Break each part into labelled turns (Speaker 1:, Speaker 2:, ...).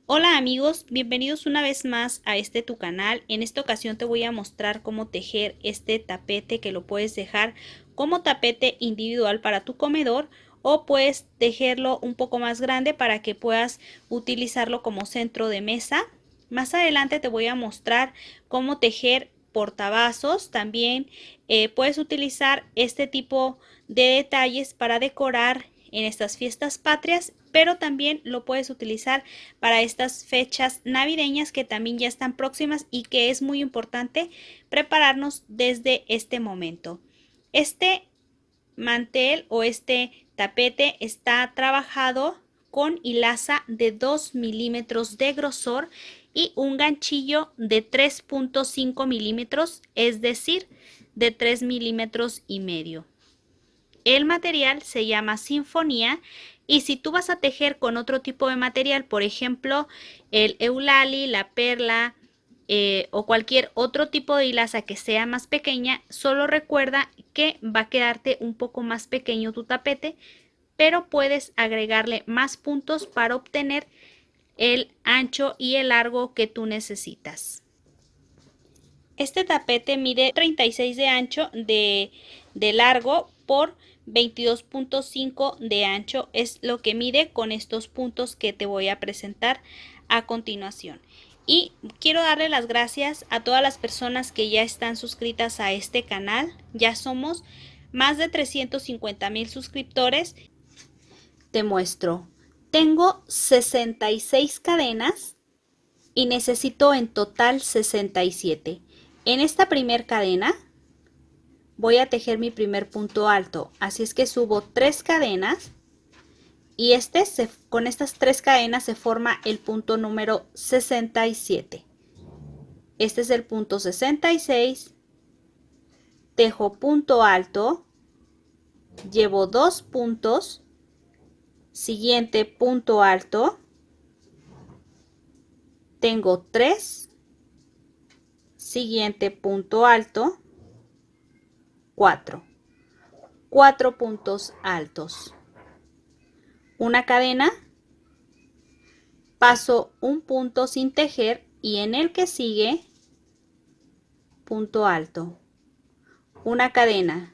Speaker 1: Hola amigos, bienvenidos una vez más a tu canal. En esta ocasión te voy a mostrar cómo tejer este tapete que lo puedes dejar como tapete individual para tu comedor o puedes tejerlo un poco más grande para que puedas utilizarlo como centro de mesa. Más adelante te voy a mostrar cómo tejer portavasos. También puedes utilizar este tipo de detalles para decorar en estas fiestas patrias, pero también lo puedes utilizar para estas fechas navideñas que también ya están próximas y que es muy importante prepararnos desde este momento. Este mantel o este tapete está trabajado con hilaza de 2 milímetros de grosor y un ganchillo de 3.5 milímetros, es decir, de 3 milímetros y medio. El material se llama Sinfonía y si tú vas a tejer con otro tipo de material, por ejemplo, el eulali, la perla o cualquier otro tipo de hilaza que sea más pequeña, solo recuerda que va a quedarte un poco más pequeño tu tapete, pero puedes agregarle más puntos para obtener el ancho y el largo que tú necesitas. Este tapete mide 36 de ancho de largo por 22.5 de ancho. Es lo que mide con estos puntos que te voy a presentar a continuación. Y quiero darle las gracias a todas las personas que ya están suscritas a este canal. Ya somos más de 350,000 suscriptores. Te muestro. Tengo 66 cadenas y necesito en total 67. En esta primer cadena voy a tejer mi primer punto alto, así es que subo 3 cadenas y con estas 3 cadenas se forma el punto número 67. Este es el punto 66, tejo punto alto, llevo 2 puntos, siguiente punto alto, tengo 3, siguiente punto alto, 4 puntos altos, una cadena, paso un punto sin tejer y en el que sigue punto alto, una cadena,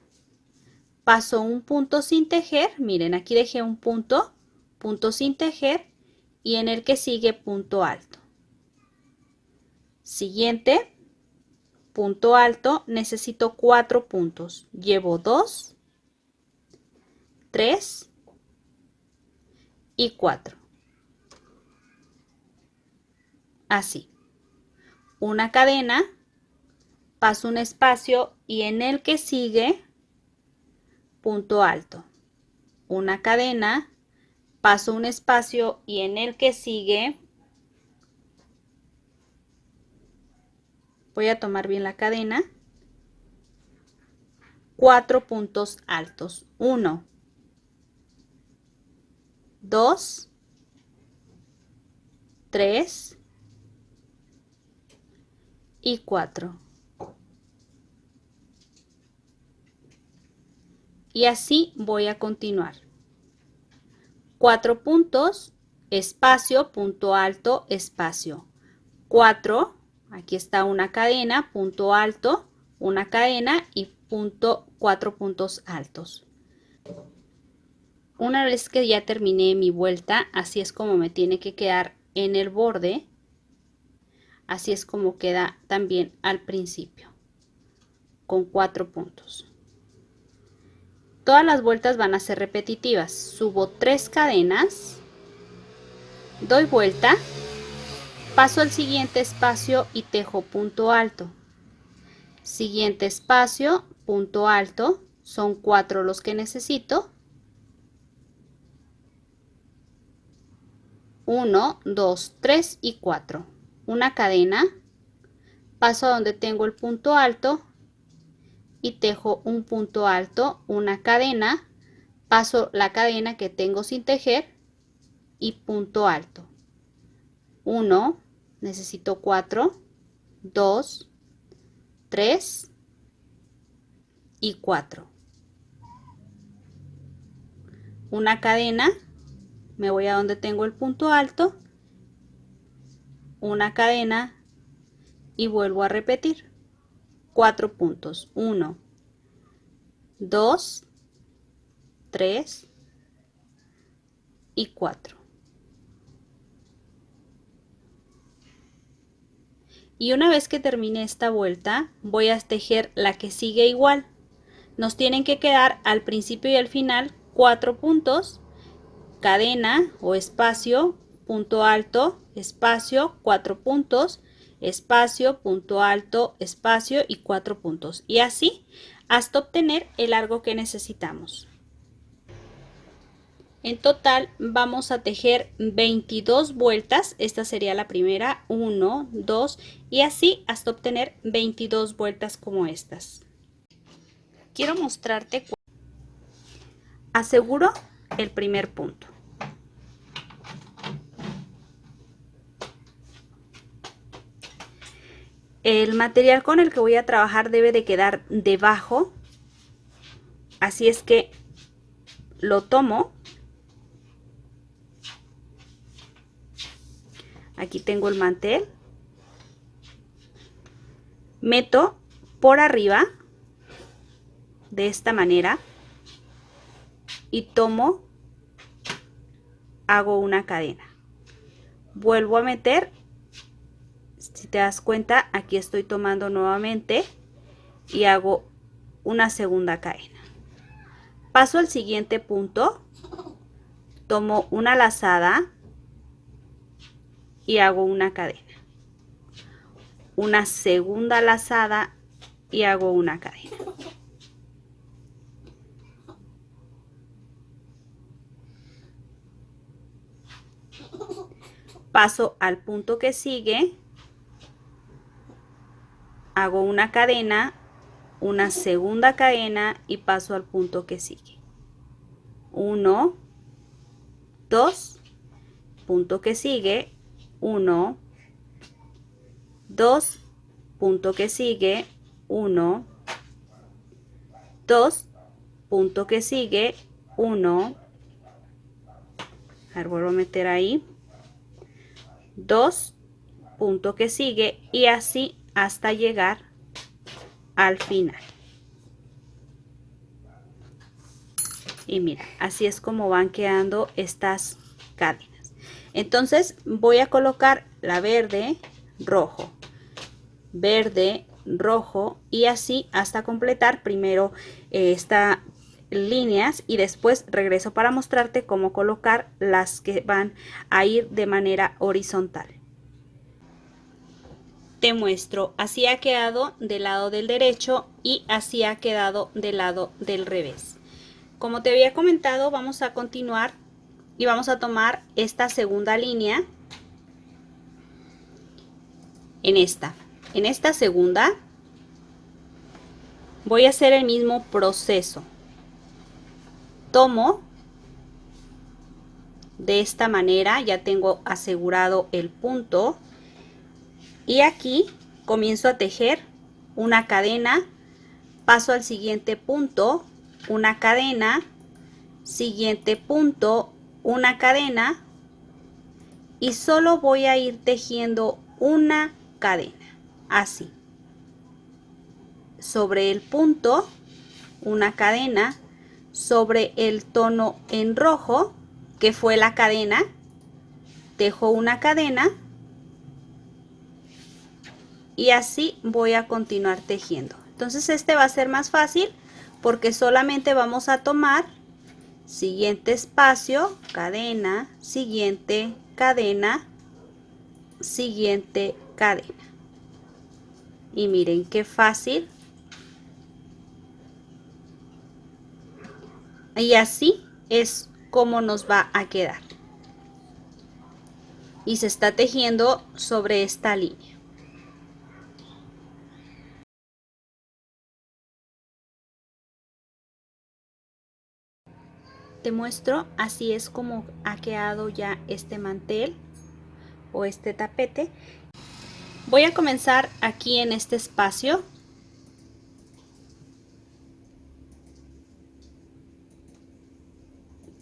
Speaker 1: paso un punto sin tejer, miren aquí dejé un punto, punto sin tejer y en el que sigue punto alto. Siguiente, punto alto, necesito 4 puntos, llevo 2, 3 y 4. Así, una cadena, paso un espacio y en el que sigue punto alto, una cadena, paso un espacio y en el que sigue voy a tomar bien la cadena, 4 puntos altos, 1, 2, 3 y 4. Y así voy a continuar. 4 puntos, espacio, punto alto, espacio. 4, aquí está una cadena, punto alto, una cadena y punto 4 puntos altos. Una vez que ya terminé mi vuelta, así es como me tiene que quedar en el borde. Así es como queda también al principio, con 4 puntos. Todas las vueltas van a ser repetitivas. Subo 3 cadenas, doy vuelta, paso al siguiente espacio y tejo punto alto. Siguiente espacio, punto alto, son 4 los que necesito. 1, 2, 3 y 4. Una cadena, paso a donde tengo el punto alto y tejo un punto alto, una cadena, paso la cadena que tengo sin tejer y punto alto. 1, necesito 4, 2, 3 y 4. Una cadena, me voy a donde tengo el punto alto una cadena y vuelvo a repetir 4 puntos, 1, 2, 3 y 4. Y una vez que termine esta vuelta, voy a tejer la que sigue igual. Nos tienen que quedar al principio y al final 4 puntos, cadena o espacio, punto alto, espacio, 4 puntos, espacio, punto alto, espacio y 4 puntos. Y así hasta obtener el largo que necesitamos. En total vamos a tejer 22 vueltas. Esta sería la primera, 1, 2 y así hasta obtener 22 vueltas como estas. Quiero mostrarte. Aseguro el primer punto. El material con el que voy a trabajar debe de quedar debajo, así es que lo tomo. Aquí tengo el mantel. Meto por arriba de esta manera y tomo, hago una cadena. Vuelvo a meter. Si te das cuenta, aquí estoy tomando nuevamente y hago una segunda cadena. Paso al siguiente punto, tomo una lazada y hago una cadena. Una segunda lazada y hago una cadena. Paso al punto que sigue, hago una cadena, una segunda cadena y paso al punto que sigue. 1, 2, punto que sigue, 1, 2, punto que sigue, 1, 2, punto que sigue, 1, a ver, vuelvo a meter ahí, 2, punto que sigue y así hasta llegar al final. Y mira, así es como van quedando estas cadenas. Entonces voy a colocar la verde, rojo, verde, rojo y así hasta completar primero estas líneas y después regreso para mostrarte cómo colocar las que van a ir de manera horizontal. Te muestro, así ha quedado del lado del derecho y así ha quedado del lado del revés. Como te había comentado, vamos a continuar y vamos a tomar esta segunda línea en esta segunda voy a hacer el mismo proceso. Tomo de esta manera, ya tengo asegurado el punto y aquí comienzo a tejer una cadena, paso al siguiente punto, una cadena, siguiente punto, una cadena y solo voy a ir tejiendo una cadena, así. Sobre el punto, una cadena, sobre el tono en rojo, que fue la cadena, tejo una cadena y así voy a continuar tejiendo. Entonces este va a ser más fácil porque solamente vamos a tomar siguiente espacio, cadena, siguiente cadena, siguiente cadena. Y miren qué fácil. Y así es como nos va a quedar. Y se está tejiendo sobre esta línea. Te muestro, así es como ha quedado ya este mantel o este tapete. Voy a comenzar aquí en este espacio.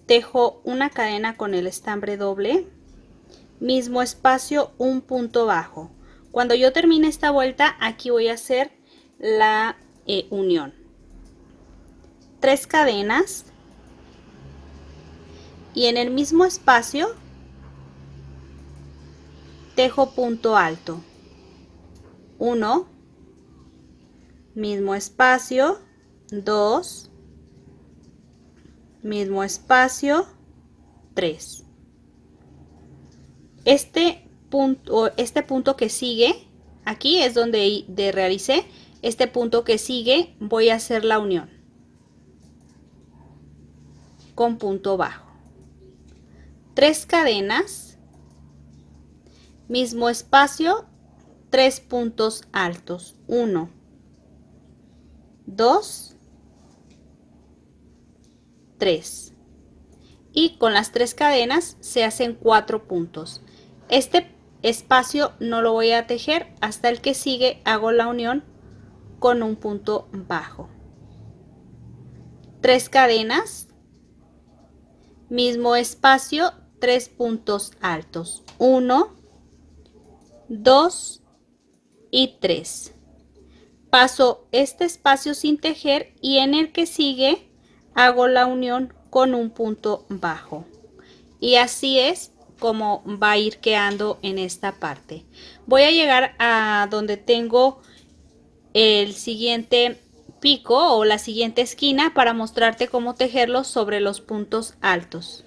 Speaker 1: Tejo una cadena con el estambre doble mismo espacio, un punto bajo. Cuando yo termine esta vuelta, aquí voy a hacer la unión. 3 cadenas y en el mismo espacio tejo punto alto. 1, mismo espacio, 2, mismo espacio, 3. Este punto que sigue, aquí es donde realicé. Este punto que sigue voy a hacer la unión con punto bajo. 3 cadenas, mismo espacio, 3 puntos altos. 1, 2, 3. Y con las 3 cadenas se hacen 4 puntos. Este espacio no lo voy a tejer, hasta el que sigue hago la unión con un punto bajo. 3 cadenas, mismo espacio, 3 puntos altos. 1, 2 y 3. Paso este espacio sin tejer y en el que sigue hago la unión con un punto bajo. Y así es como va a ir quedando en esta parte. Voy a llegar a donde tengo el siguiente pico o la siguiente esquina para mostrarte cómo tejerlo sobre los puntos altos.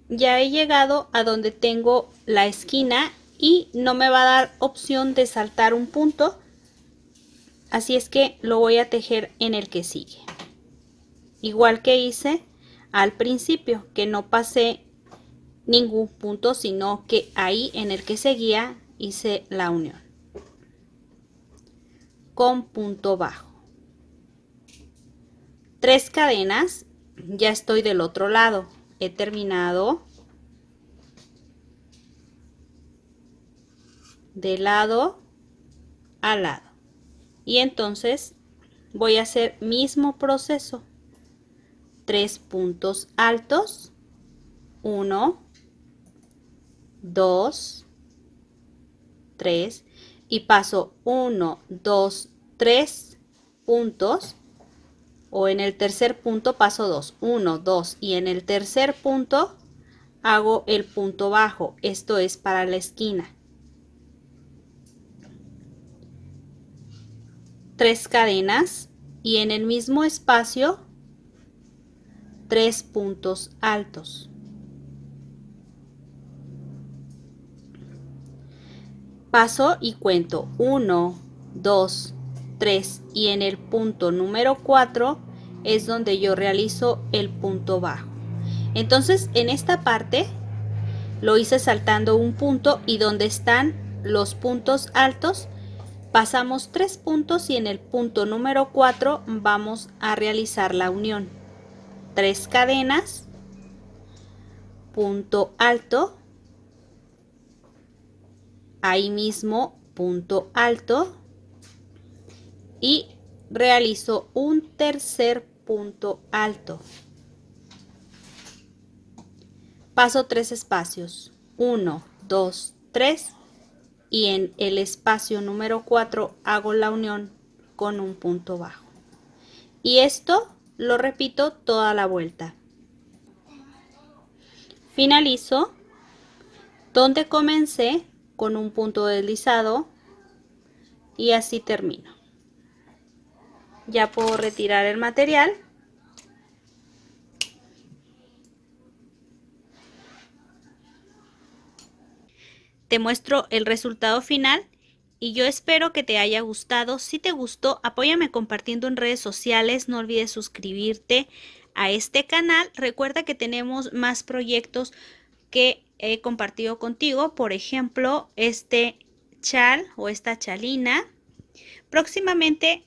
Speaker 1: Ya he llegado a donde tengo la esquina y no me va a dar opción de saltar un punto, así es que lo voy a tejer en el que sigue, igual que hice al principio, que no pasé ningún punto, sino que ahí en el que seguía hice la unión con punto bajo. 3 cadenas, ya estoy del otro lado, he terminado de lado a lado y entonces voy a hacer mismo proceso. 3 puntos altos, 1, 2, 3 y paso 1, 2, 3 puntos, o en el tercer punto paso 2, 1, 2 y en el tercer punto hago el punto bajo, esto es para la esquina. 3 cadenas y en el mismo espacio 3 puntos altos. Paso y cuento 1, 2, 3 y en el punto número 4 es donde yo realizo el punto bajo. Entonces en esta parte lo hice saltando un punto y donde están los puntos altos pasamos 3 puntos y en el punto número 4 vamos a realizar la unión. 3 cadenas, punto alto, ahí mismo punto alto y realizo un tercer punto alto. Paso 3 espacios, 1, 2, 3 y en el espacio número 4 hago la unión con un punto bajo. Y esto lo repito toda la vuelta. Finalizo donde comencé con un punto deslizado y así termino. Ya puedo retirar el material. Te muestro el resultado final y yo espero que te haya gustado. Si te gustó, apóyame compartiendo en redes sociales. No olvides suscribirte a este canal. Recuerda que tenemos más proyectos que he compartido contigo. Por ejemplo, este chal o esta chalina. Próximamente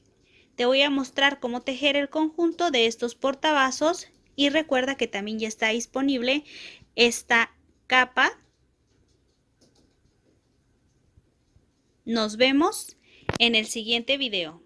Speaker 1: te voy a mostrar cómo tejer el conjunto de estos portavasos y recuerda que también ya está disponible esta capa. Nos vemos en el siguiente video.